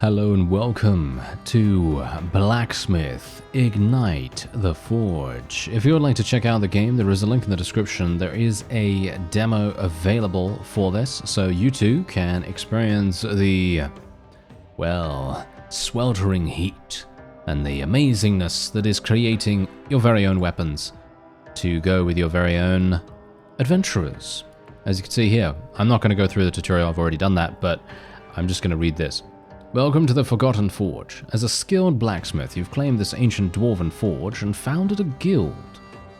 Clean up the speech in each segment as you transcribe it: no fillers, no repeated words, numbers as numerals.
Hello and welcome to Blacksmith Ignite the Forge. If you would like to check out the game, there is a link in the description. There is a demo available for this, so you too can experience the, well, sweltering heat and the amazingness that is creating your very own weapons to go with your very own adventurers. As you can see here, I'm not going to go through the tutorial, I've already done that, but I'm just going to read this. Welcome to the Forgotten Forge. As a skilled blacksmith, you've claimed this ancient dwarven forge and founded a guild.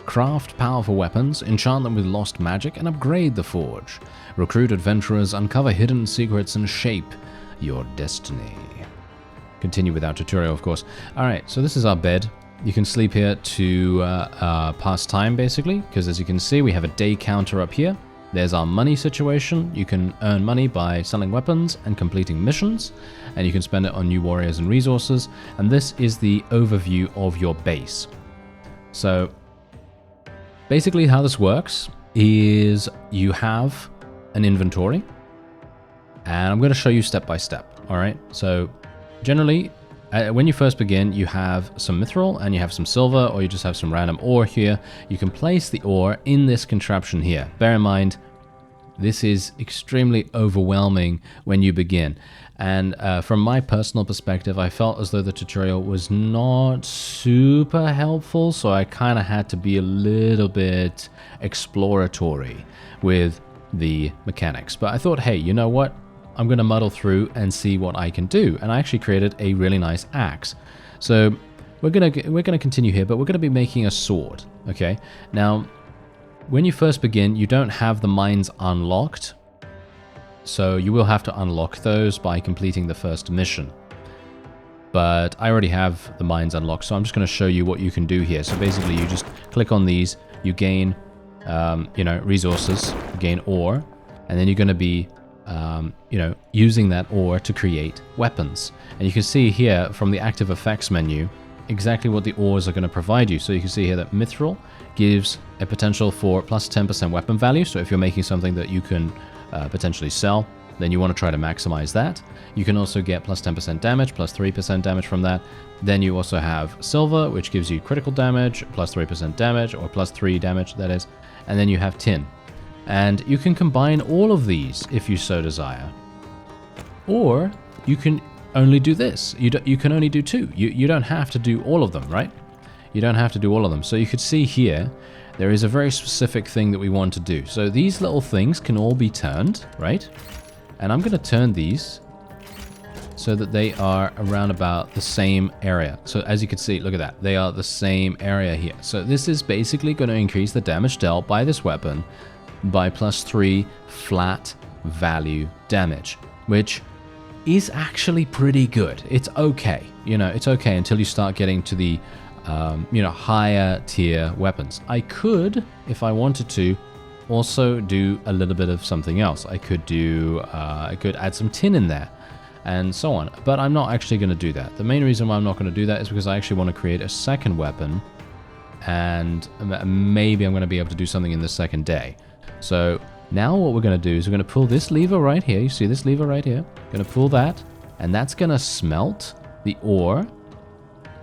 Craft powerful weapons, enchant them with lost magic, and upgrade the forge. Recruit adventurers, uncover hidden secrets, and shape your destiny. Continue with our tutorial, of course. Alright, so this is our bed. You can sleep here to pass time, basically, because as you can see, we have a day counter up here. There's our money situation. You can earn money by selling weapons and completing missions, and you can spend it on new warriors and resources. And this is the overview of your base. So basically how this works is you have an inventory, and I'm going to show you step by step. All right. So generally, when you first begin, you have some mithril and you have some silver, or you just have some random ore here. You can place the ore in this contraption here. Bear in mind, this is extremely overwhelming when you begin. And from my personal perspective, I felt as though the tutorial was not super helpful, so I kind of had to be a little bit exploratory with the mechanics. But I thought, hey, you know what? I'm going to muddle through and see what I can do. And I actually created a really nice axe. So we're going to continue here, but we're going to be making a sword. Okay. Now, when you first begin, you don't have the mines unlocked. So you will have to unlock those by completing the first mission. But I already have the mines unlocked, so I'm just going to show you what you can do here. So basically, you just click on these, you gain, resources, you gain ore, and then you're going to be using that ore to create weapons. And you can see here from the active effects menu exactly what the ores are going to provide you. So you can see here that mithril gives a potential for plus 10% weapon value. So if you're making something that you can potentially sell, then you want to try to maximize that. You can also get plus 10% damage, plus 3% damage from that. Then you also have silver, which gives you critical damage, plus 3% damage, or plus 3 damage, that is. And then you have tin. And you can combine all of these if you so desire. Or you can only do this. You can only do two. You don't have to do all of them, right? You don't have to do all of them. So you could see here, there is a very specific thing that we want to do. So these little things can all be turned, right? And I'm going to turn these so that they are around about the same area. So as you can see, look at that. They are the same area here. So this is basically going to increase the damage dealt by this weapon by plus 3 flat value damage, which is actually pretty good. It's okay. It's okay until you start getting to the, higher tier weapons. I could, if I wanted to, also do a little bit of something else. I could add some tin in there and so on, but I'm not actually going to do that. The main reason why I'm not going to do that is because I actually want to create a second weapon, and maybe I'm going to be able to do something in the second day. So now what we're going to do is we're going to pull this lever right here. You see this lever right here? Going to pull that, and that's going to smelt the ore.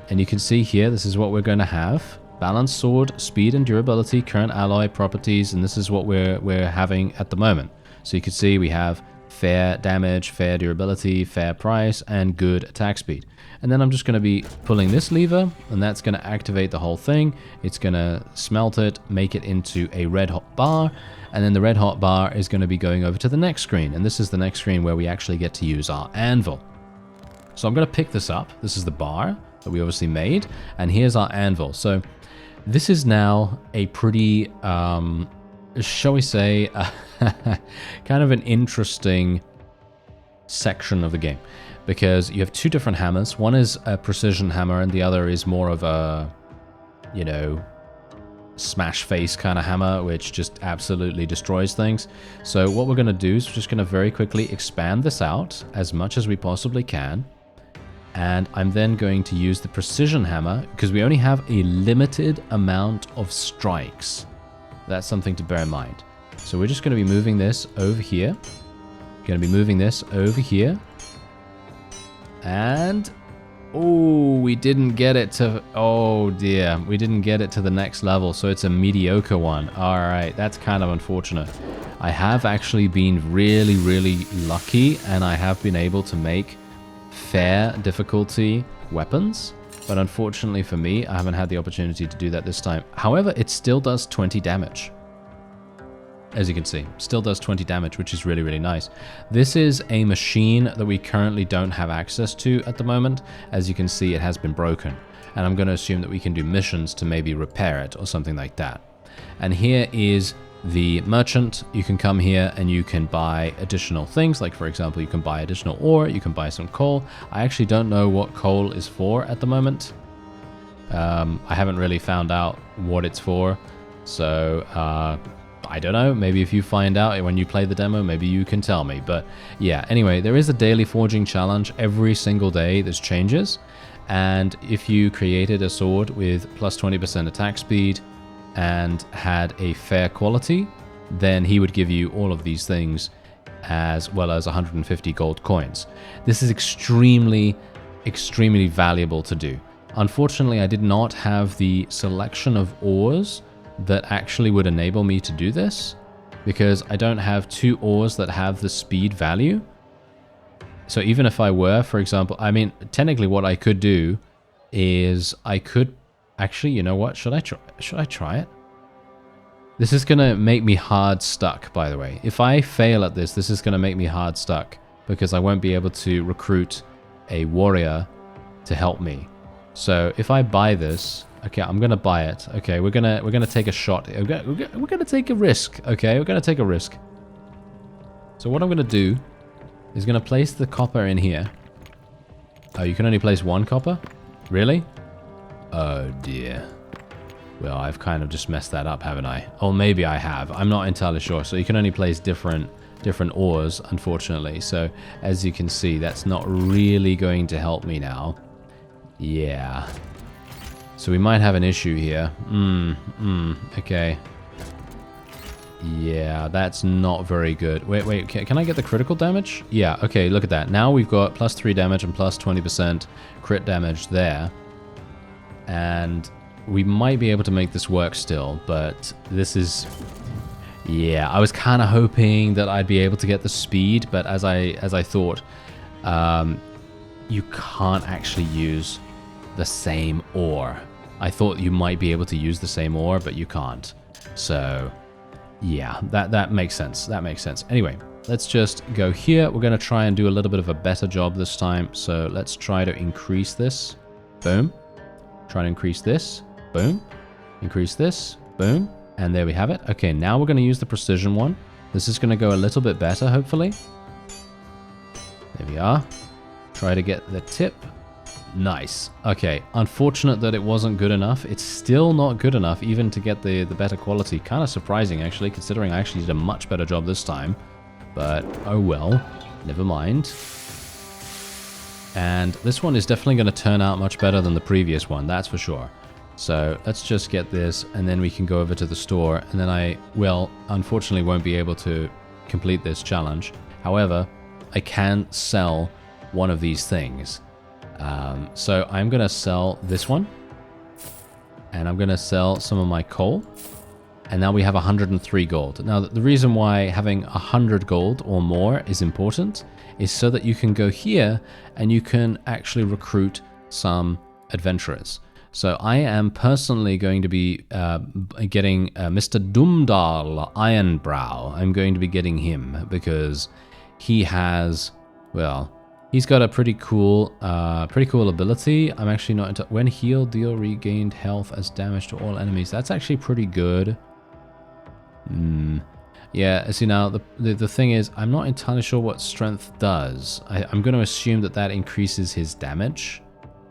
And you can see here, this is what we're going to have. Balanced sword, speed and durability, current alloy properties, and this is what we're having at the moment. So you can see we have fair damage, fair durability, fair price, and good attack speed. And then I'm just going to be pulling this lever, and that's going to activate the whole thing. It's going to smelt it, make it into a red hot bar, and then the red hot bar is going to be going over to the next screen. And this is the next screen where we actually get to use our anvil. So I'm going to pick this up. This is the bar that we obviously made, and here's our anvil. So this is now a pretty, shall we say, kind of an interesting section of the game, because you have two different hammers. One is a precision hammer, and the other is more of a, smash face kind of hammer, which just absolutely destroys things. So what we're going to do is we're just going to very quickly expand this out as much as we possibly can. And I'm then going to use the precision hammer because we only have a limited amount of strikes. That's something to bear in mind. So we're just going to be moving this over here. Going to be moving this over here. And oh, we didn't get it to, oh dear, we didn't get it to the next level, so it's a mediocre one. All right, that's kind of unfortunate. I have actually been really, really lucky, and I have been able to make fair difficulty weapons, but unfortunately for me, I haven't had the opportunity to do that this time. However, it still does 20 damage. As you can see, still does 20 damage, which is really, really nice. This is a machine that we currently don't have access to at the moment. As you can see, it has been broken. And I'm going to assume that we can do missions to maybe repair it or something like that. And here is the merchant. You can come here and you can buy additional things. Like, for example, you can buy additional ore. You can buy some coal. I actually don't know what coal is for at the moment. I haven't really found out what it's for. So, I don't know, maybe if you find out when you play the demo, maybe you can tell me. But yeah, anyway, there is a daily forging challenge every single day. There's changes. And if you created a sword with plus 20% attack speed and had a fair quality, then he would give you all of these things as well as 150 gold coins. This is extremely, extremely valuable to do. Unfortunately, I did not have the selection of ores that actually would enable me to do this, because I don't have 2 ores that have the speed value. So even if I were, for example, I mean, technically what I could do is I could actually, you know what, should I try it? This is gonna make me hard stuck, by the way. If I fail at this, this is gonna make me hard stuck, because I won't be able to recruit a warrior to help me. So if I buy this, okay, I'm gonna buy it. Okay, we're gonna take a shot. We're gonna take a risk. Okay, we're gonna take a risk. So what I'm gonna do is gonna place the copper in here. Oh, you can only place 1 copper? Really? Oh dear. Well, I've kind of just messed that up, haven't I? Or maybe I have. I'm not entirely sure. So you can only place different ores, unfortunately. So as you can see, that's not really going to help me now. Yeah. So we might have an issue here. Okay. Yeah, that's not very good. Wait, can I get the critical damage? Yeah, okay, look at that. Now we've got plus 3 damage and plus 20% crit damage there. And we might be able to make this work still, but this is... Yeah, I was kind of hoping that I'd be able to get the speed, but as I thought, you can't actually use the same ore. I thought you might be able to use the same ore, but you can't. So, yeah, that makes sense. That makes sense. Anyway, let's just go here. We're going to try and do a little bit of a better job this time. So let's try to increase this. Boom. Try to increase this. Boom. Increase this. Boom. And there we have it. Okay, now we're going to use the precision one. This is going to go a little bit better, hopefully. There we are. Try to get the tip. Nice. Okay, unfortunate that it wasn't good enough. It's still not good enough even to get the better quality. Kind of surprising, actually, considering I actually did a much better job this time. But, oh well. Never mind. And this one is definitely going to turn out much better than the previous one, that's for sure. So, let's just get this, and then we can go over to the store, and then I, well, unfortunately won't be able to complete this challenge. However, I can sell one of these things. So I'm going to sell this one, and I'm going to sell some of my coal, and now we have 103 gold. Now, the reason why having 100 gold or more is important is so that you can go here and you can actually recruit some adventurers. So I am personally going to be getting Mr. Dumdal Ironbrow. I'm going to be getting him because he has, well... He's got a pretty cool ability. I'm actually not into... When healed, deal regained health as damage to all enemies. That's actually pretty good. Yeah, see now, the thing is, I'm not entirely sure what strength does. I'm going to assume that that increases his damage.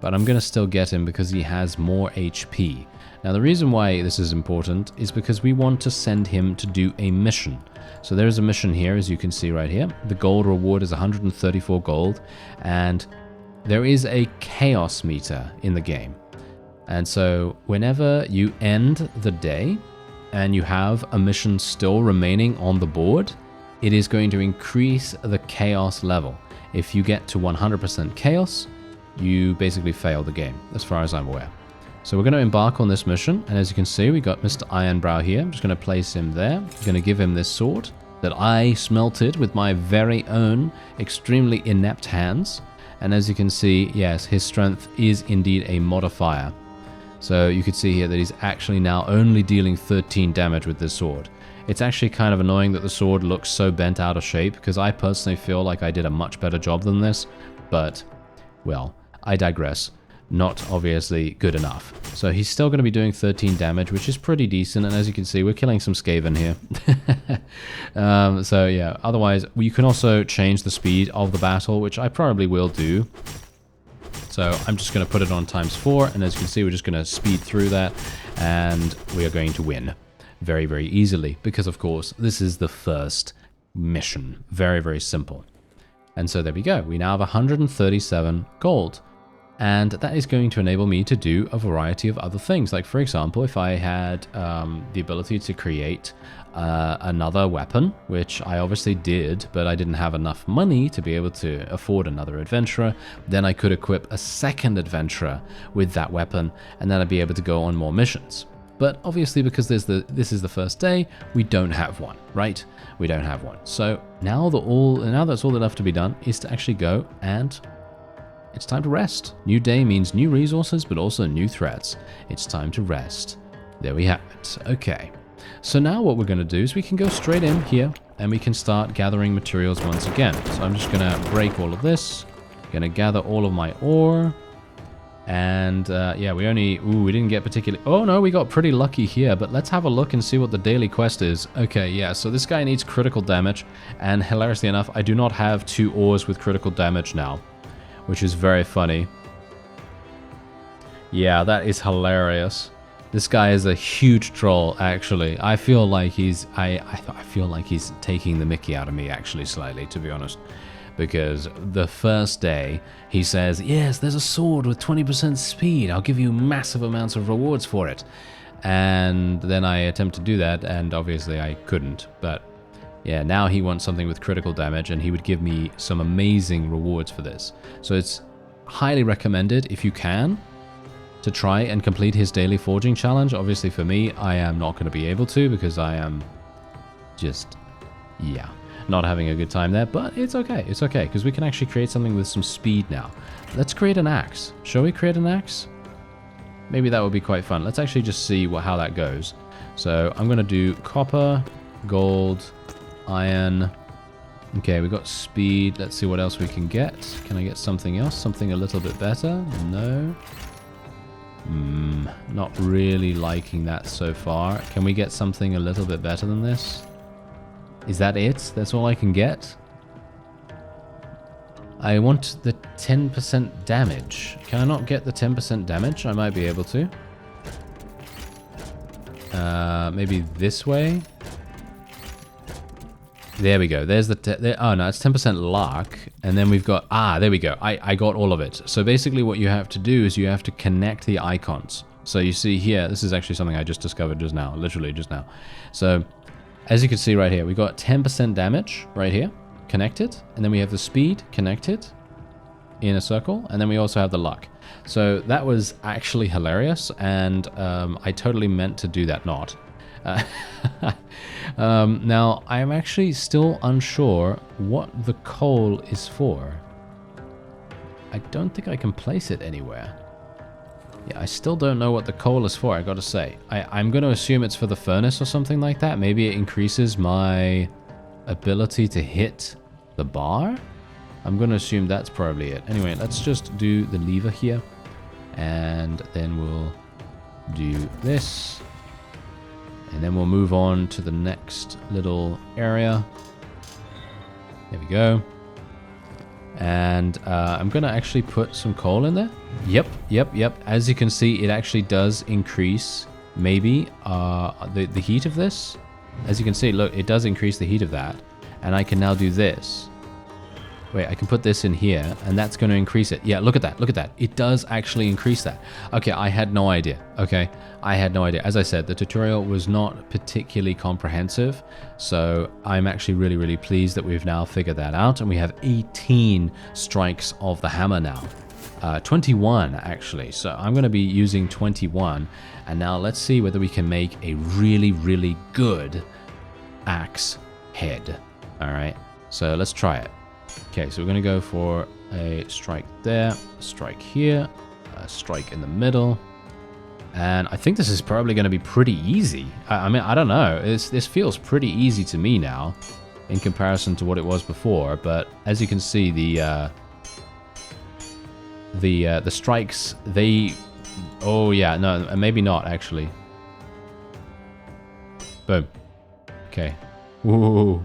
But I'm going to still get him because he has more HP. Now, the reason why this is important is because we want to send him to do a mission. So there's a mission here, as you can see right here. The gold reward is 134 gold, and there is a chaos meter in the game. And so whenever you end the day and you have a mission still remaining on the board, it is going to increase the chaos level. If you get to 100% chaos, you basically fail the game, as far as I'm aware. So we're going to embark on this mission, and as you can see, we got Mr. Ironbrow here. I'm just going to place him there. I'm going to give him this sword that I smelted with my very own extremely inept hands. And as you can see, yes, his strength is indeed a modifier. So you could see here that he's actually now only dealing 13 damage with this sword. It's actually kind of annoying that the sword looks so bent out of shape, because I personally feel like I did a much better job than this. But, well, I digress. Not obviously good enough. So he's still going to be doing 13 damage, which is pretty decent. And as you can see, we're killing some Skaven here. So yeah, otherwise, you can also change the speed of the battle, which I probably will do. So I'm just going to put it on ×4. And as you can see, we're just going to speed through that. And we are going to win very, very easily. Because, of course, this is the first mission. Very, very simple. And so there we go. We now have 137 gold. And that is going to enable me to do a variety of other things. Like, for example, if I had the ability to create another weapon, which I obviously did, but I didn't have enough money to be able to afford another adventurer, then I could equip a second adventurer with that weapon, and then I'd be able to go on more missions. But obviously, because this is the first day, we don't have one, right? We don't have one. So now that's all enough to be done is to actually go and it's time to rest. New day means new resources, but also new threats. It's time to rest. There we have it. Okay. So now what we're going to do is we can go straight in here and we can start gathering materials once again. So I'm just going to break all of this. Going to gather all of my ore. And yeah, we didn't get particularly... Oh no, we got pretty lucky here, but let's have a look and see what the daily quest is. Okay, yeah, so this guy needs critical damage. And hilariously enough, I do not have 2 ores with critical damage now, which is very funny. Yeah, that is hilarious. This guy is a huge troll, actually. I feel like he's taking the mickey out of me, actually, slightly, to be honest. Because the first day, he says, yes, there's a sword with 20% speed. I'll give you massive amounts of rewards for it. And then I attempt to do that, and obviously I couldn't. But yeah, now he wants something with critical damage, and he would give me some amazing rewards for this. So it's highly recommended, if you can, to try and complete his daily forging challenge. Obviously for me, I am not going to be able to, because I am just, yeah, not having a good time there. But it's okay, because we can actually create something with some speed now. Let's create an axe. Shall we create an axe? Maybe that would be quite fun. Let's actually just see how that goes. So I'm going to do copper, gold, iron. Okay, we got speed. Let's see what else we can get. Can I get something else? Something a little bit better? No. Not really liking that so far. Can we get something a little bit better than this? Is that it? That's all I can get? I want the 10% damage. Can I not get the 10% damage? I might be able to. Maybe this way? There we go. There's the... oh, no, it's 10% luck. And then we've got... Ah, there we go. I got all of it. So basically what you have to do is you have to connect the icons. So you see here, this is actually something I just discovered just now. Literally just now. So as you can see right here, we got 10% damage right here. Connected. And then we have the speed connected in a circle. And then we also have the luck. So that was actually hilarious. And I totally meant to do that not. Now, I am actually still unsure what the coal is for. I don't think I can place it anywhere. Yeah, I still don't know what the coal is for, I gotta say. I'm gonna assume it's for the furnace or something like that. Maybe it increases my ability to hit the bar? I'm gonna assume that's probably it. Anyway, let's just do the lever here. And then we'll do this. And then we'll move on to the next little area. There we go. And I'm going to actually put some coal in there. Yep. As you can see, it actually does increase maybe the heat of this. As you can see, look, it does increase the heat of that. And I can now do this. Wait, I can put this in here, and that's going to increase it. Yeah, look at that. Look at that. It does actually increase that. Okay, I had no idea. Okay, I had no idea. As I said, the tutorial was not particularly comprehensive, so I'm actually really, really pleased that we've now figured that out, and we have 18 strikes of the hammer now. 21 actually, so I'm going to be using 21, and now let's see whether we can make a really, really good axe head. All right, so let's try it. Okay, so we're going to go for a strike there, a strike here, a strike in the middle, and I think this is probably going to be pretty easy. I mean, I don't know, this feels pretty easy to me now in comparison to what it was before, but as you can see, the strikes, they... Oh, yeah, no, maybe not, actually. Boom. Okay. Ooh.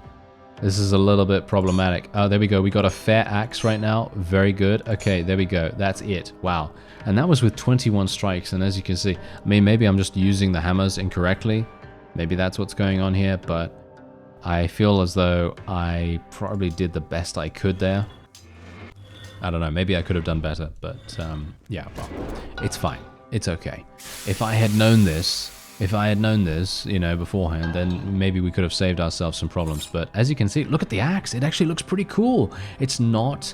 This is a little bit problematic. Oh, there we go. We got a fair axe right now. Very good. Okay, there we go. That's it. Wow. And that was with 21 strikes, and as you can see, I mean, maybe I'm just using the hammers incorrectly. Maybe that's what's going on here, but I feel as though I probably did the best I could there. I don't know, maybe I could have done better, but yeah, well, it's fine. It's okay. If I had known this, you know, beforehand, then maybe we could have saved ourselves some problems. But as you can see, look at the axe. It actually looks pretty cool. It's not,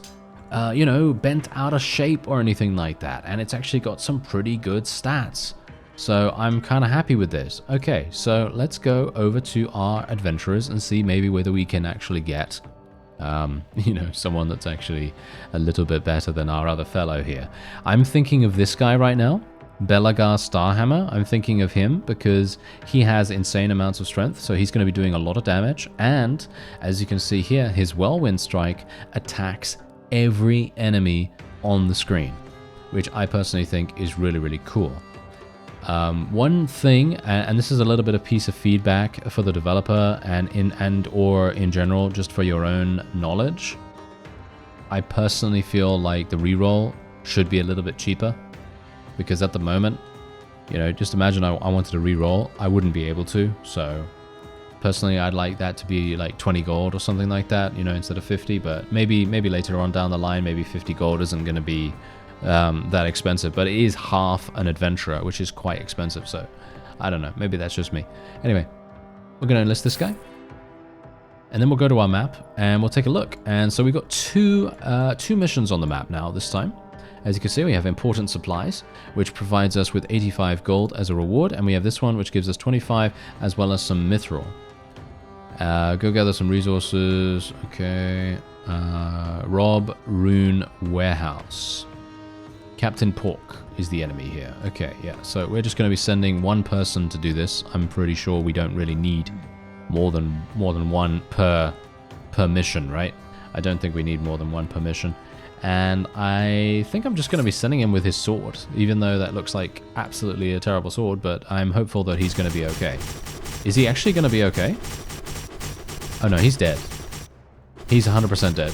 you know, bent out of shape or anything like that. And it's actually got some pretty good stats. So I'm kind of happy with this. Okay, so let's go over to our adventurers and see maybe whether we can actually get... you know, someone that's actually a little bit better than our other fellow here. I'm thinking of this guy right now, Belagar Starhammer. I'm thinking of him because he has insane amounts of strength, so he's going to be doing a lot of damage. And as you can see here, his Whirlwind Strike attacks every enemy on the screen, which I personally think is really, really cool. One thing, and this is a little bit of piece of feedback for the developer and in general, just for your own knowledge, I personally feel like the reroll should be a little bit cheaper, because at the moment, you know, just imagine I wanted to reroll, I wouldn't be able to. So personally, I'd like that to be like 20 gold or something like that, you know, instead of 50. But maybe later on down the line, maybe 50 gold isn't going to be that expensive, but it is half an adventurer, which is quite expensive. So I don't know, maybe that's just me. Anyway, we're going to enlist this guy, and then we'll go to our map and we'll take a look. And so we've got two missions on the map now this time. As you can see, we have important supplies, which provides us with 85 gold as a reward, and we have this one which gives us 25 as well as some mithril. Go gather some resources. Okay, rob rune warehouse. Captain Pork is the enemy here. Okay, yeah, so we're just going to be sending one person to do this. I'm pretty sure we don't really need more than one per mission, right? I don't think we need more than one per mission. And I think I'm just going to be sending him with his sword, even though that looks like absolutely a terrible sword, but I'm hopeful that he's going to be okay. Is he actually going to be okay? Oh no, he's dead. He's 100% dead.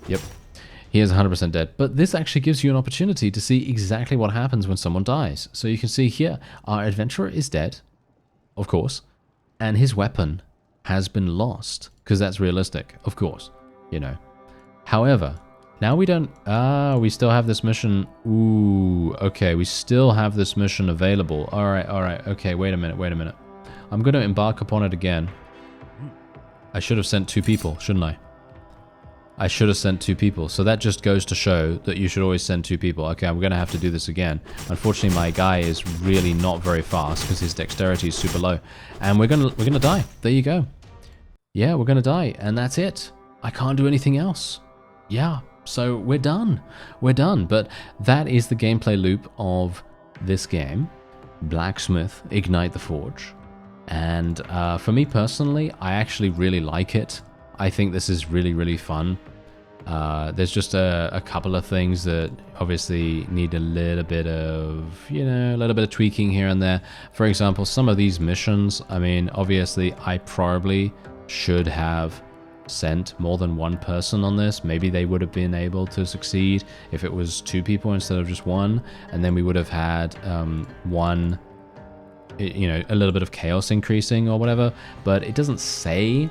Yep. He is 100% dead, but this actually gives you an opportunity to see exactly what happens when someone dies. So you can see here, our adventurer is dead, of course, and his weapon has been lost, because that's realistic, of course, you know. However, now we don't... we still have this mission. Ooh, okay, we still have this mission available. All right, okay, wait a minute. I'm going to embark upon it again. I should have sent 2 people, shouldn't I? I should have sent 2 people. So that just goes to show that you should always send 2 people. Okay, I'm going to have to do this again. Unfortunately, my guy is really not very fast because his dexterity is super low. And we're gonna die. There you go. Yeah, we're going to die. And that's it. I can't do anything else. Yeah, so we're done. We're done. But that is the gameplay loop of this game, Blacksmith, Ignite the Forge. And for me personally, I actually really like it. I think this is really, really fun. There's just a couple of things that obviously need a little bit of, you know, a little bit of tweaking here and there. For example, some of these missions, I mean, obviously I probably should have sent more than one person on this. Maybe they would have been able to succeed if it was 2 people instead of just 1, and then we would have had one, you know, a little bit of chaos increasing or whatever. But it doesn't say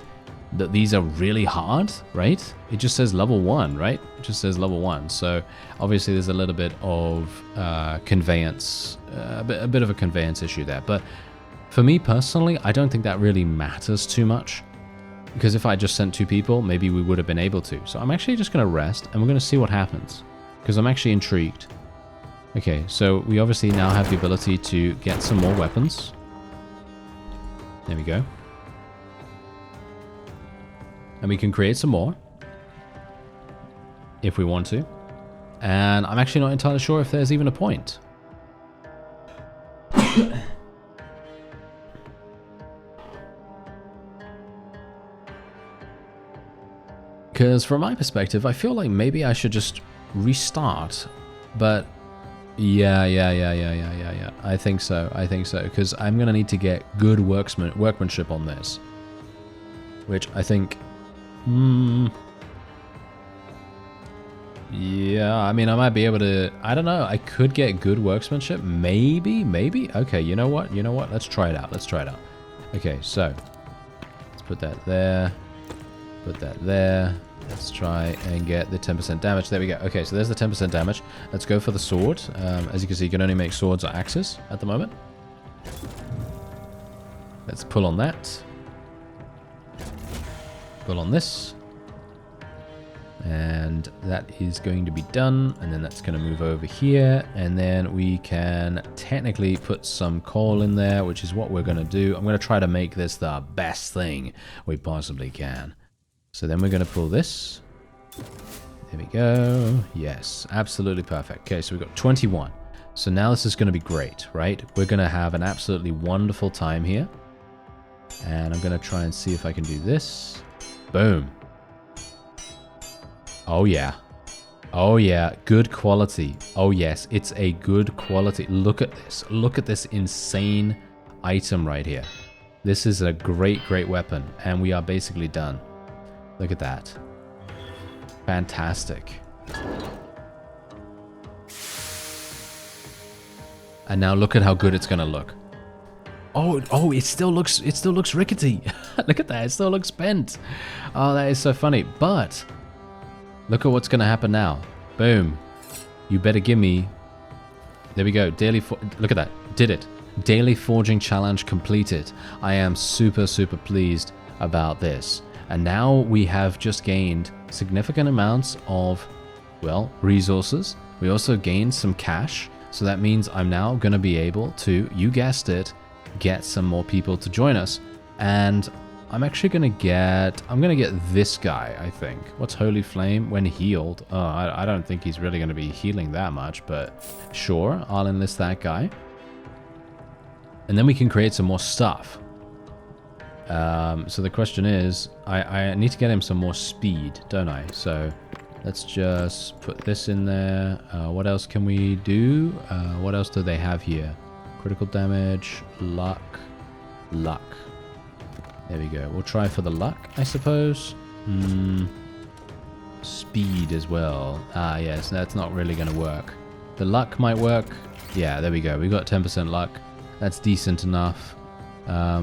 that these are really hard, right? It just says level 1, right? It just says level 1. So obviously there's a little bit of conveyance, a bit of a conveyance issue there. But for me personally, I don't think that really matters too much. Because if I just sent 2 people, maybe we would have been able to. So I'm actually just going to rest and we're going to see what happens. Because I'm actually intrigued. Okay, so we obviously now have the ability to get some more weapons. There we go. And we can create some more. If we want to. And I'm actually not entirely sure if there's even a point. Because from my perspective, I feel like maybe I should just restart. But yeah. I think so. Because I'm going to need to get good workmanship on this. Which I think... yeah, I mean, I might be able to... I don't know. I could get good workmanship. Maybe. Okay, you know what? Let's try it out. Okay, so... let's put that there. Put that there. Let's try and get the 10% damage. There we go. Okay, so there's the 10% damage. Let's go for the sword. As you can see, you can only make swords or axes at the moment. Let's pull on that. Pull on this. And that is going to be done. And then that's going to move over here. And then we can technically put some coal in there, which is what we're going to do. I'm going to try to make this the best thing we possibly can. So then we're going to pull this. There we go. Yes, absolutely perfect. Okay, so we've got 21. So now this is going to be great, right? We're going to have an absolutely wonderful time here. And I'm going to try and see if I can do this. Boom. Oh, yeah. Oh, yeah. Good quality. Oh, yes. It's a good quality. Look at this. Look at this insane item right here. This is a great weapon. And we are basically done. Look at that. Fantastic. And now look at how good it's gonna look. Oh, it still looks rickety. Look at that, it still looks bent. Oh, that is so funny. But look at what's gonna happen now. Boom. You better give me. There we go. Look at that. Did it. Daily forging challenge completed. I am super pleased about this. And now we have just gained significant amounts of, well, resources. We also gained some cash. So that means I'm now going to be able to, you guessed it, get some more people to join us. And I'm actually going to get, this guy, I think. What's Holy Flame when healed? Oh, I don't think he's really going to be healing that much, but sure, I'll enlist that guy. And then we can create some more stuff. So the question is, I need to get him some more speed, don't I? So let's just put this in there. What else can we do? What else do they have here? Critical damage, luck. There we go. We'll try for the luck, I suppose. Speed as well. Ah, yes, that's not really going to work. The luck might work. Yeah, there we go. We got 10% luck. That's decent enough.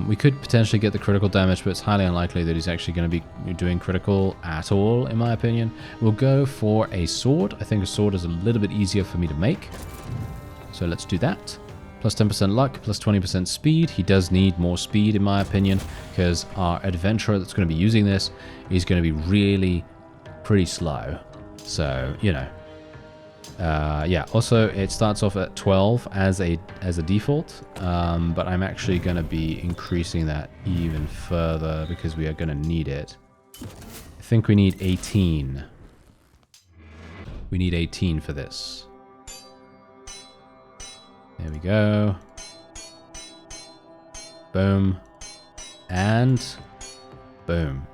We could potentially get the critical damage, but it's highly unlikely that he's actually going to be doing critical at all, in my opinion. We'll go for a sword. I think a sword is a little bit easier for me to make. So let's do that. Plus 10% luck, plus 20% speed. He does need more speed, in my opinion, because our adventurer that's going to be using this is going to be really pretty slow. So, you know. Yeah, also it starts off at 12 as a default, but I'm actually going to be increasing that even further because we are going to need it. I think we need 18. We need 18 for this. There we go. Boom. And boom.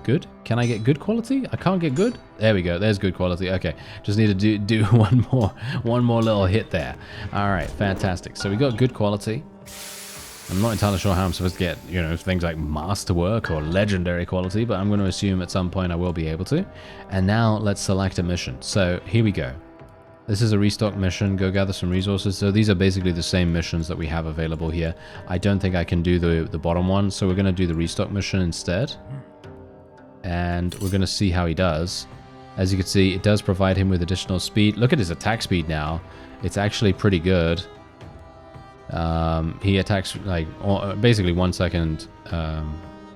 Good. Can I get good quality? I can't get good. There we go. There's good quality. Okay. Just need to do one more little hit there. All right. Fantastic. So we got good quality. I'm not entirely sure how I'm supposed to get, you know, things like masterwork or legendary quality, but I'm going to assume at some point I will be able to. And now let's select a mission. So here we go. This is a restock mission. Go gather some resources. So these are basically the same missions that we have available here. I don't think I can do the bottom one, so we're going to do the restock mission instead. and we're going to see how he does. As you can see, it does provide him with additional speed. Look at his attack speed now. It's actually pretty good. He attacks like basically 1 second,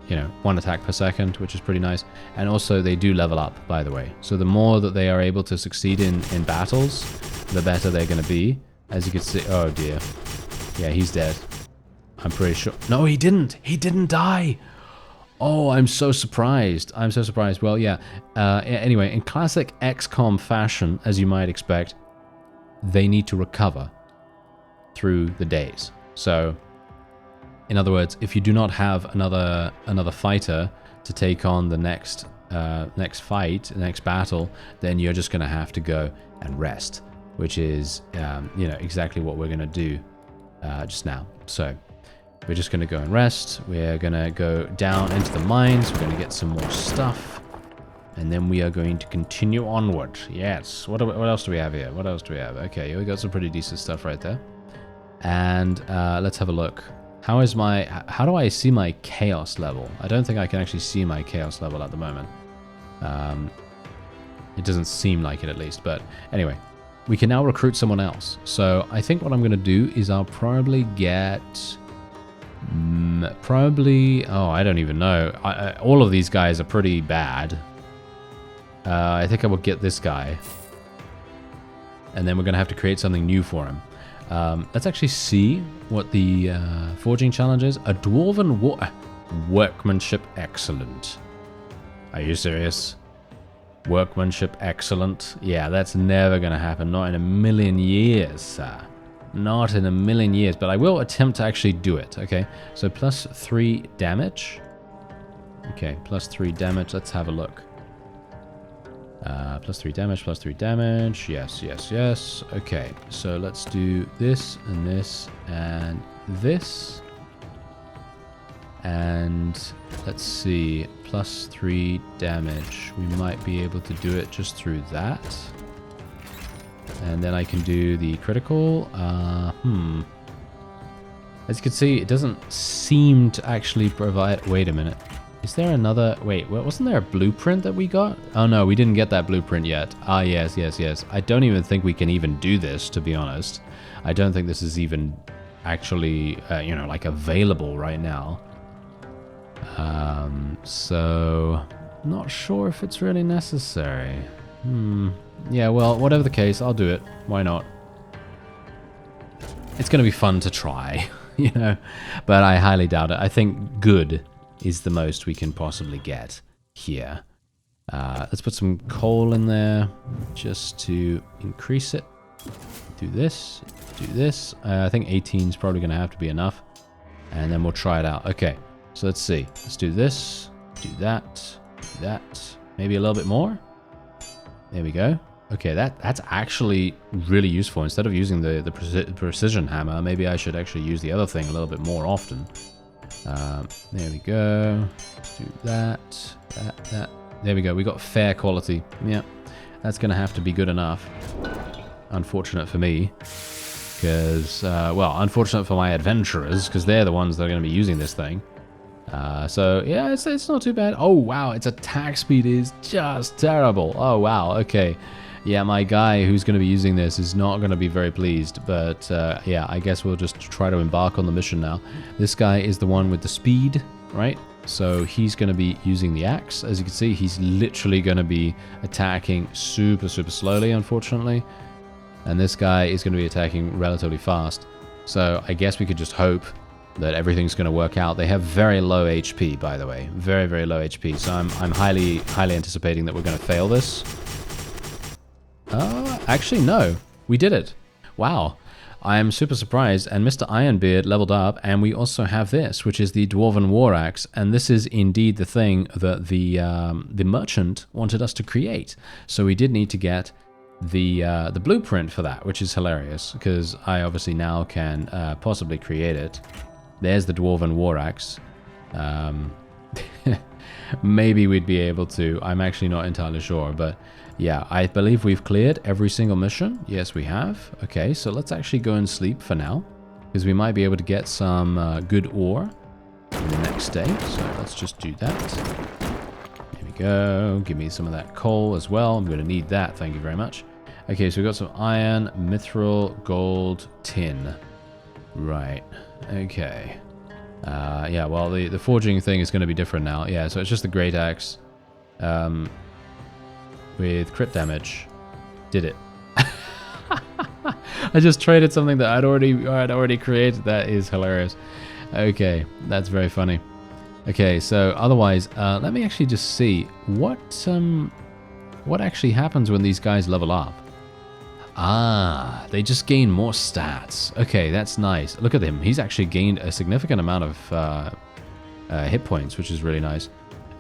you know, 1 attack per second, which is pretty nice. And also they do level up, by the way. So the more that they are able to succeed in battles, the better they're going to be. As you can see, oh dear. Yeah, he's dead. I'm pretty sure. No, he didn't. He didn't die. Oh, I'm so surprised. I'm so surprised. Well, yeah. Anyway, in classic XCOM fashion, as you might expect, they need to recover through the days. So, in other words, if you do not have another fighter to take on the next fight, next battle, then you're just going to have to go and rest, which is, you know, exactly what we're going to do just now. So, we're just going to go and rest. We're going to go down into the mines. We're going to get some more stuff. And then we are going to continue onward. Yes. What else do we have here? What else do we have? Okay, we got some pretty decent stuff right there. And let's have a look. How do I see my chaos level? I don't think I can actually see my chaos level at the moment. It doesn't seem like it, at least. But anyway, we can now recruit someone else. So I think what I'm going to do is I'll probably get... oh, I don't even know. All of these guys are pretty bad. I think I will get this guy. And then we're going to have to create something new for him. Let's actually see what the forging challenge is. A dwarven workmanship excellent. Are you serious? Workmanship excellent? Yeah, that's never going to happen. Not in a million years, sir. Not in a million years. But I will attempt to actually do it. Okay, so plus 3 damage. Okay, plus 3 damage. Let's have a look. Plus 3 damage, plus 3 damage. Yes, yes, yes. Okay, so let's do this and this and this. And let's see, plus 3 damage. We might be able to do it just through that. And then I can do the critical. As you can see, it doesn't seem to actually provide... Wait a minute. Is there another... Wait, wasn't there a blueprint that we got? Oh no, we didn't get that blueprint yet. Ah, yes, yes, yes. I don't even think we can even do this, to be honest. I don't think this is even actually, you know, like available right now. So... Not sure if it's really necessary. Yeah, well, whatever the case, I'll do it. Why not? It's going to be fun to try, you know, but I highly doubt it. I think good is the most we can possibly get here. Let's put some coal in there just to increase it. Do this, do this. I think 18 is probably going to have to be enough. And then we'll try it out. Okay, so let's see. Let's do this, do that, do that. Maybe a little bit more. There we go. Okay, that's actually really useful. Instead of using the precision hammer, maybe I should actually use the other thing a little bit more often. There we go. Do that, that. There we go. We got fair quality. Yeah, that's going to have to be good enough. Unfortunate for me. Because, well, unfortunate for my adventurers, because they're the ones that are going to be using this thing. So, yeah, it's not too bad. Oh, wow, its attack speed is just terrible. Oh, wow, okay. Yeah, my guy who's going to be using this is not going to be very pleased. But, yeah, I guess we'll just try to embark on the mission now. This guy is the one with the speed, right? So he's going to be using the axe. As you can see, he's literally going to be attacking super, super slowly, unfortunately. And this guy is going to be attacking relatively fast. So I guess we could just hope that everything's going to work out. They have very low HP, by the way. Very, very low HP. So I'm highly, highly anticipating that we're going to fail this. Actually, no. We did it. Wow. I am super surprised. And Mr. Ironbeard leveled up. And we also have this, which is the Dwarven War Axe. And this is indeed the thing that the merchant wanted us to create. So we did need to get the blueprint for that, which is hilarious. Because I obviously now can possibly create it. There's the Dwarven War Axe. Maybe we'd be able to. I'm actually not entirely sure, but yeah, I believe we've cleared every single mission. Yes, we have. Okay, so let's actually go and sleep for now, because we might be able to get some good ore in the next day. So let's just do that. There we go. Give me some of that coal as well. I'm going to need that. Thank you very much. Okay, so we've got some iron, mithril, gold, tin. Right. Okay. Yeah, well, the forging thing is going to be different now. Yeah, so it's just the great axe with crit damage. Did it. I just traded something that I'd already created. That is hilarious. Okay, that's very funny. Okay, so otherwise, let me actually just see what actually happens when these guys level up. Ah, they just gain more stats. Okay, that's nice. Look at him. He's actually gained a significant amount of hit points, which is really nice.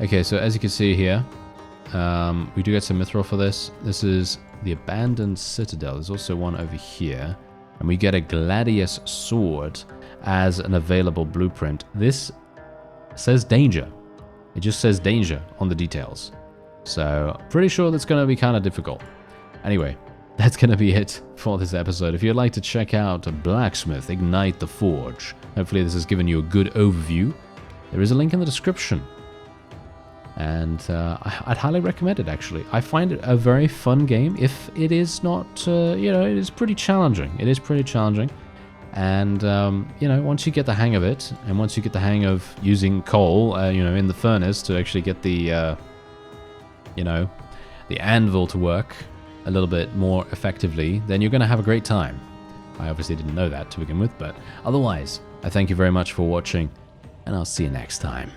Okay, so as you can see here, we do get some mithril for this. This is the Abandoned Citadel. There's also one over here. And we get a Gladius Sword as an available blueprint. This says danger. It just says danger on the details. So, pretty sure that's going to be kind of difficult. Anyway, that's going to be it for this episode. If you'd like to check out Blacksmith, Ignite the Forge, hopefully this has given you a good overview. There is a link in the description. And I'd highly recommend it, actually. I find it a very fun game, if it is not, you know, it is pretty challenging. It is pretty challenging. And, you know, once you get the hang of it, and once you get the hang of using coal, you know, in the furnace to actually get the, you know, the anvil to work a little bit more effectively, then you're going to have a great time. I obviously didn't know that to begin with, but otherwise, I thank you very much for watching, and I'll see you next time.